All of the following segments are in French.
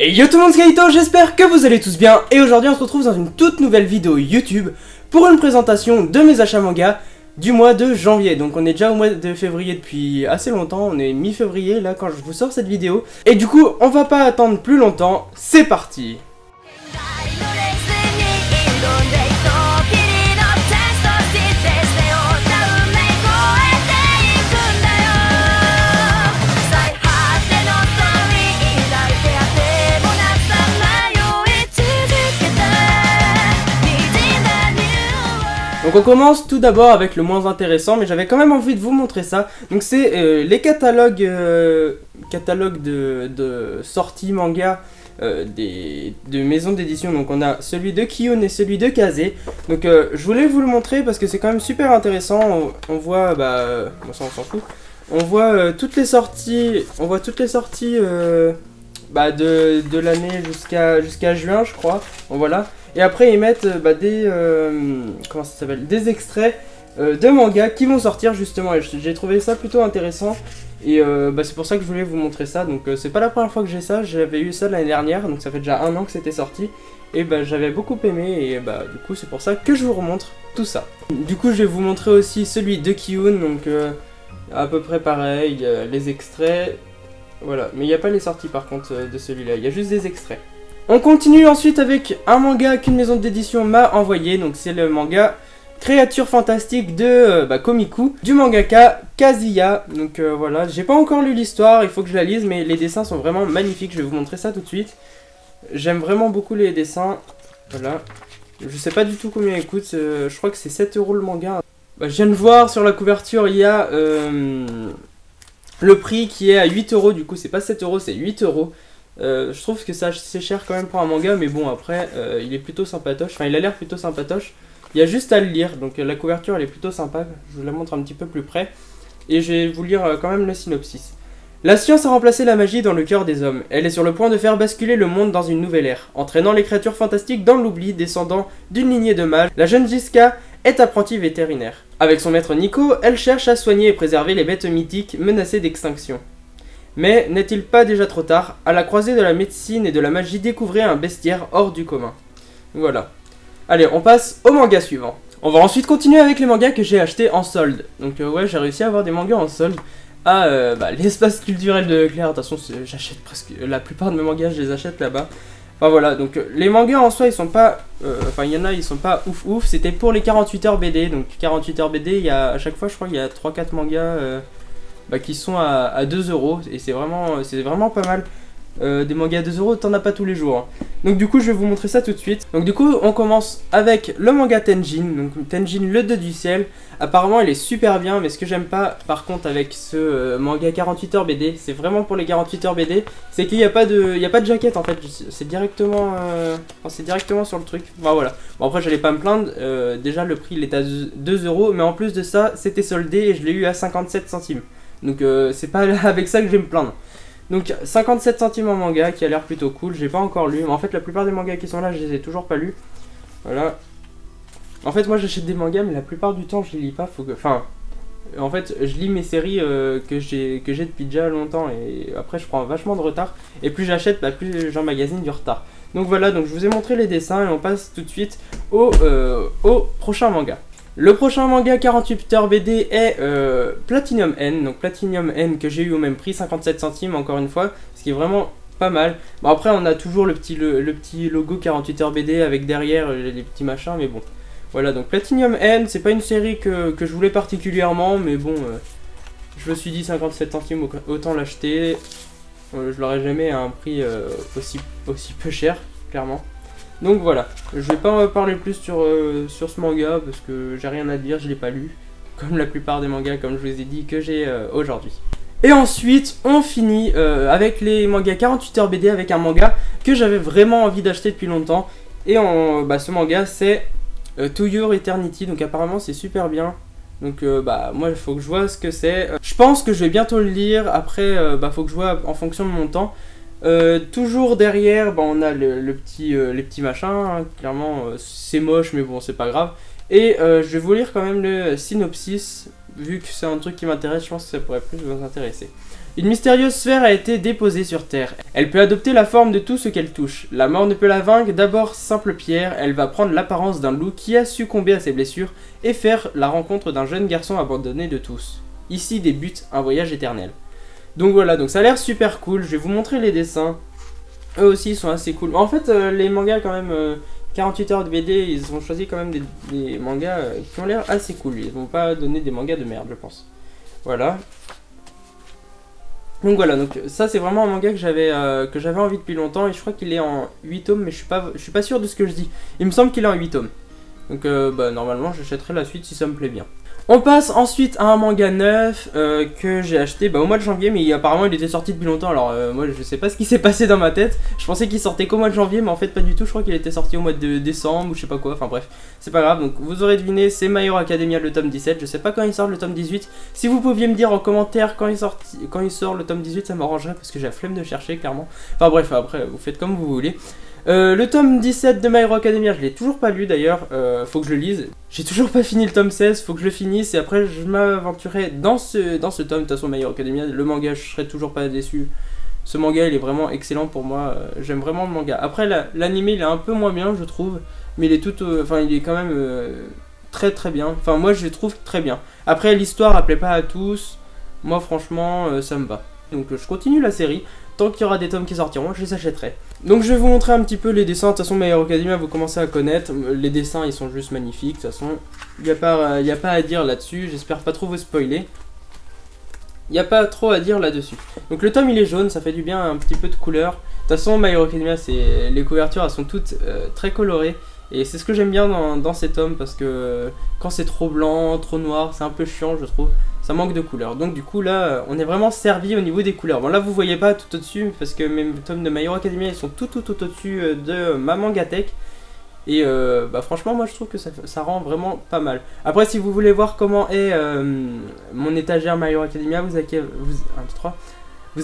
Et yo tout le monde, c'est Kaito, j'espère que vous allez tous bien. Et aujourd'hui on se retrouve dans une toute nouvelle vidéo YouTube pour une présentation de mes achats manga du mois de janvier. Donc on est déjà au mois de février depuis assez longtemps, on est mi-février là quand je vous sors cette vidéo. Et du coup on va pas attendre plus longtemps, c'est parti. Donc on commence tout d'abord avec le moins intéressant, mais j'avais quand même envie de vous montrer ça. Donc c'est les catalogues de sorties manga de maisons d'édition. Donc on a celui de Kiyun et celui de Kazé. Donc je voulais vous le montrer parce que c'est quand même super intéressant. On voit, bon ça on s'en fout. On voit toutes les sorties, de l'année jusqu'à juin je crois. Bon, voilà. Et après ils mettent des extraits de mangas qui vont sortir justement. Et j'ai trouvé ça plutôt intéressant. Et c'est pour ça que je voulais vous montrer ça. Donc c'est pas la première fois que j'ai ça. J'avais eu ça l'année dernière. Donc ça fait déjà 1 an que c'était sorti. Et j'avais beaucoup aimé. Et du coup c'est pour ça que je vous remontre tout ça. Du coup je vais vous montrer aussi celui de Kiyun. Donc à peu près pareil. Les extraits. Voilà. Mais il n'y a pas les sorties par contre de celui-là. Il y a juste des extraits. On continue ensuite avec un manga qu'une maison d'édition m'a envoyé, donc c'est le manga Créatures Fantastiques de Komiku, du mangaka Kazuya. Donc voilà, j'ai pas encore lu l'histoire, il faut que je la lise, mais les dessins sont vraiment magnifiques, je vais vous montrer ça tout de suite. J'aime vraiment beaucoup les dessins, voilà. Je sais pas du tout combien il coûte, je crois que c'est 7 € le manga. Je viens de voir sur la couverture, il y a le prix qui est à 8 €, du coup c'est pas 7 €, c'est 8 €. Je trouve que ça c'est cher quand même pour un manga, mais bon après il est plutôt sympatoche, enfin il a l'air plutôt sympatoche. Il y a juste à le lire, donc la couverture elle est plutôt sympa, je vous la montre un petit peu plus près. Et je vais vous lire quand même le synopsis. La science a remplacé la magie dans le cœur des hommes, elle est sur le point de faire basculer le monde dans une nouvelle ère. Entraînant les créatures fantastiques dans l'oubli, descendant d'une lignée de mages, la jeune Jiska est apprentie vétérinaire. Avec son maître Nico, elle cherche à soigner et préserver les bêtes mythiques menacées d'extinction. Mais n'est-il pas déjà trop tard? À la croisée de la médecine et de la magie, découvrez un bestiaire hors du commun. Voilà. Allez, on passe au manga suivant. On va ensuite continuer avec les mangas que j'ai achetés en solde. Donc ouais, j'ai réussi à avoir des mangas en solde à l'espace culturel de Claire. De toute façon, j'achète presque la plupart de mes mangas, je les achète là-bas. Enfin voilà, donc les mangas en soi, ils sont pas... il y en a, ils sont pas ouf. C'était pour les 48 heures BD. Donc 48 heures BD, il y a, à chaque fois, je crois qu'il y a 3-4 mangas... qui sont à 2 € et c'est vraiment pas mal. Des mangas à 2 €, t'en as pas tous les jours. Hein. Donc du coup je vais vous montrer ça tout de suite. Donc du coup on commence avec le manga Tenjin. Donc Tenjin le 2 du ciel. Apparemment il est super bien, mais ce que j'aime pas par contre avec ce manga 48 heures BD, c'est vraiment pour les 48 heures BD, c'est qu'il n'y a pas de jaquette en fait. C'est directement sur le truc. Enfin, voilà. Bon après j'allais pas me plaindre. Déjà le prix il est à 2 €, mais en plus de ça c'était soldé et je l'ai eu à 57 centimes. Donc c'est pas avec ça que je vais me plaindre. Donc 57 centimes en manga qui a l'air plutôt cool, j'ai pas encore lu. Mais en fait la plupart des mangas qui sont là je les ai toujours pas lus. Voilà. En fait moi j'achète des mangas mais la plupart du temps je les lis pas. En fait je lis mes séries que j'ai depuis déjà longtemps. Et après je prends vachement de retard. Et plus j'achète plus j'emmagasine du retard. Donc voilà, donc je vous ai montré les dessins et on passe tout de suite au prochain manga. Le prochain manga 48 heures BD est Platinum N, donc Platinum N que j'ai eu au même prix, 57 centimes encore une fois, ce qui est vraiment pas mal. Bon après on a toujours le petit logo 48 heures BD avec derrière les petits machins, mais bon. Voilà, donc Platinum N, c'est pas une série que je voulais particulièrement, mais bon, je me suis dit 57 centimes, autant l'acheter. Je l'aurais jamais à un prix aussi peu cher, clairement. Donc voilà, je vais pas parler plus sur ce manga parce que j'ai rien à dire, je l'ai pas lu. Comme la plupart des mangas, comme je vous ai dit, que j'ai aujourd'hui. Et ensuite, on finit avec les mangas 48 heures BD avec un manga que j'avais vraiment envie d'acheter depuis longtemps. Et ce manga c'est To Your Eternity, donc apparemment c'est super bien. Donc moi il faut que je vois ce que c'est. Je pense que je vais bientôt le lire, après faut que je vois en fonction de mon temps. Toujours derrière on a les petits machins, hein. Clairement c'est moche mais bon c'est pas grave. Et je vais vous lire quand même le synopsis, vu que c'est un truc qui m'intéresse, je pense que ça pourrait plus vous intéresser. Une mystérieuse sphère a été déposée sur Terre. Elle peut adopter la forme de tout ce qu'elle touche. La mort ne peut la vaincre, d'abord simple pierre, elle va prendre l'apparence d'un loup qui a succombé à ses blessures et faire la rencontre d'un jeune garçon abandonné de tous. Ici débute un voyage éternel. Donc voilà, donc ça a l'air super cool, je vais vous montrer les dessins. Eux aussi sont assez cool. En fait, les mangas quand même, 48 heures de BD, ils ont choisi quand même des mangas qui ont l'air assez cool. Ils vont pas donner des mangas de merde, je pense. Voilà. Donc voilà, donc ça c'est vraiment un manga que j'avais envie depuis longtemps et je crois qu'il est en 8 tomes mais je suis pas sûr de ce que je dis. Il me semble qu'il est en 8 tomes. Donc bah normalement j'achèterai la suite si ça me plaît bien. On passe ensuite à un manga neuf que j'ai acheté au mois de janvier, mais apparemment il était sorti depuis longtemps, alors moi je sais pas ce qui s'est passé dans ma tête. Je pensais qu'il sortait qu'au mois de janvier, mais en fait pas du tout, je crois qu'il était sorti au mois de décembre ou je sais pas quoi, enfin bref, c'est pas grave. Donc vous aurez deviné, c'est My Hero Academia le tome 17, je sais pas quand il sort le tome 18. Si vous pouviez me dire en commentaire quand il sort le tome 18, ça m'arrangerait parce que j'ai la flemme de chercher clairement. Enfin bref, après vous faites comme vous voulez. Le tome 17 de My Hero Academia, je l'ai toujours pas lu d'ailleurs, faut que je le lise. J'ai toujours pas fini le tome 16, faut que je le finisse et après je m'aventurerai dans ce tome. De toute façon, My Hero Academia, le manga, je serai toujours pas déçu. Ce manga, il est vraiment excellent pour moi, j'aime vraiment le manga. Après, l'anime, il est un peu moins bien, je trouve, mais il est il est quand même très très bien. Enfin, moi, je le trouve très bien. Après, l'histoire, elle plaît pas à tous. Moi, franchement, ça me va. Donc, je continue la série. Tant qu'il y aura des tomes qui sortiront, je les achèterai. Donc je vais vous montrer un petit peu les dessins. De toute façon, My Hero Academia, vous commencez à connaître. Les dessins, ils sont juste magnifiques. De toute façon, il n'y a pas à dire là-dessus. J'espère pas trop vous spoiler. Il n'y a pas trop à dire là-dessus. Donc le tome, il est jaune, ça fait du bien, un petit peu de couleur. De toute façon, My Hero Academia, les couvertures, elles sont toutes très colorées. Et c'est ce que j'aime bien dans ces tomes, parce que quand c'est trop blanc, trop noir, c'est un peu chiant, je trouve. Ça manque de couleurs. Donc du coup là, on est vraiment servi au niveau des couleurs. Bon là vous voyez pas tout au-dessus, parce que mes tomes de My Hero Academia, ils sont tout au-dessus de ma Mangatech. Et franchement moi je trouve que ça rend vraiment pas mal. Après si vous voulez voir comment est mon étagère My Hero Academia, vous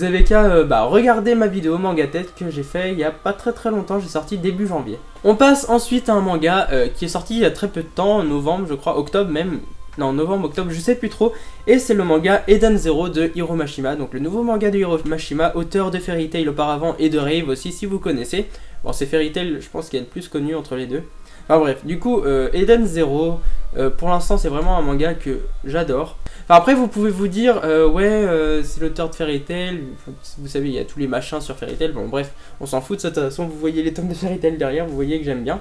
avez qu'à regarder ma vidéo Mangatech que j'ai fait il y a pas très longtemps, j'ai sorti début janvier. On passe ensuite à un manga qui est sorti il y a très peu de temps, en novembre je crois, octobre même. Non, novembre, octobre, je sais plus trop. Et c'est le manga Eden Zero de Hiro Mashima. Donc le nouveau manga de Hiro Mashima, auteur de Fairy Tail auparavant et de Rave aussi, si vous connaissez. Bon, c'est Fairy Tail, je pense qu'il y a le plus connu entre les deux. Enfin bref, du coup, Eden Zero, pour l'instant c'est vraiment un manga que j'adore. Enfin après vous pouvez vous dire, c'est l'auteur de Fairy Tail, vous savez il y a tous les machins sur Fairy Tail, bon bref, on s'en fout de ça, de toute façon vous voyez les tomes de Fairy Tail derrière, vous voyez que j'aime bien.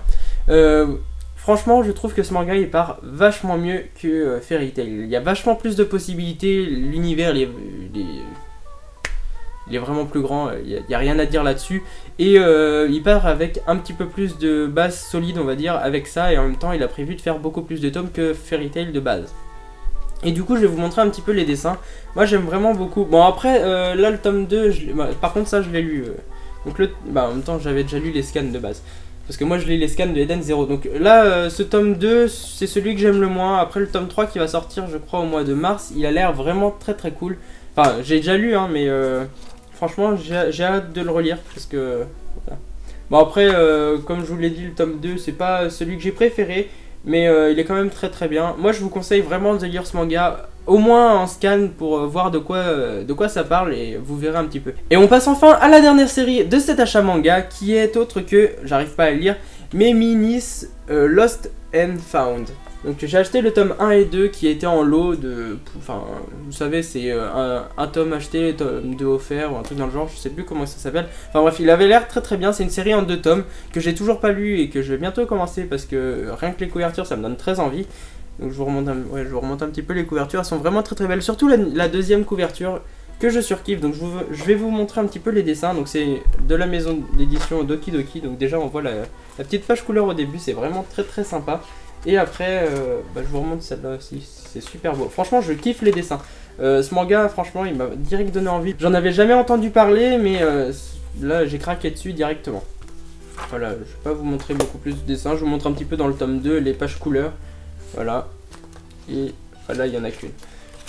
Franchement, je trouve que ce manga il part vachement mieux que Fairy Tail. Il y a vachement plus de possibilités, l'univers il est vraiment plus grand, il n'y a rien à dire là-dessus. Et il part avec un petit peu plus de base solide, on va dire, avec ça. Et en même temps, il a prévu de faire beaucoup plus de tomes que Fairy Tail de base. Et du coup, je vais vous montrer un petit peu les dessins. Moi, j'aime vraiment beaucoup. Bon, après, là, le tome 2, par contre, ça, je l'ai lu. Donc, en même temps, j'avais déjà lu les scans de base. Parce que moi je lis les scans de Eden Zero. Donc là ce tome 2 c'est celui que j'aime le moins. Après le tome 3 qui va sortir je crois au mois de mars, il a l'air vraiment très cool. Enfin j'ai déjà lu hein, mais franchement j'ai hâte de le relire. Parce que voilà. Bon après comme je vous l'ai dit, le tome 2 c'est pas celui que j'ai préféré, mais il est quand même très bien. Moi je vous conseille vraiment de lire ce manga, au moins en scan, pour voir de quoi ça parle, et vous verrez un petit peu. Et on passe enfin à la dernière série de cet achat manga, qui est autre que, j'arrive pas à le lire, Meminis Lost and Found. Donc j'ai acheté le tome 1 et 2 qui était en lot de... Enfin, vous savez, c'est un tome acheté, tome 2 offert ou un truc dans le genre, je sais plus comment ça s'appelle. Enfin bref, il avait l'air très bien, c'est une série en 2 tomes que j'ai toujours pas lu et que je vais bientôt commencer parce que rien que les couvertures ça me donne très envie. Donc je vous remonte un petit peu les couvertures, elles sont vraiment très belles, surtout la deuxième couverture que je surkiffe. Donc je vais vous montrer un petit peu les dessins. Donc c'est de la maison d'édition Doki Doki, donc déjà on voit la petite page couleur au début, c'est vraiment très sympa. Et après, je vous remonte celle-là aussi, c'est super beau. Franchement, je kiffe les dessins. Ce manga, franchement, il m'a direct donné envie. J'en avais jamais entendu parler, mais là, j'ai craqué dessus directement. Voilà, je vais pas vous montrer beaucoup plus de dessins. Je vous montre un petit peu dans le tome 2 les pages couleurs. Voilà. Et voilà, il y en a qu'une.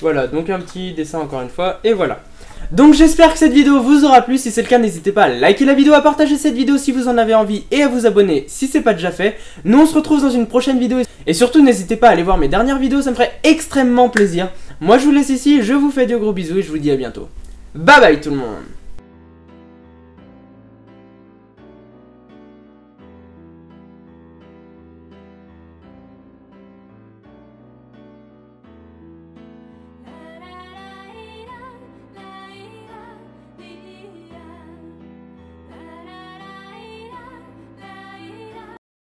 Voilà, donc un petit dessin encore une fois. Et voilà. Donc j'espère que cette vidéo vous aura plu. Si c'est le cas, n'hésitez pas à liker la vidéo, à partager cette vidéo si vous en avez envie et à vous abonner si c'est pas déjà fait. Nous on se retrouve dans une prochaine vidéo. Et surtout n'hésitez pas à aller voir mes dernières vidéos, ça me ferait extrêmement plaisir. Moi je vous laisse ici, je vous fais de gros bisous et je vous dis à bientôt. Bye bye tout le monde.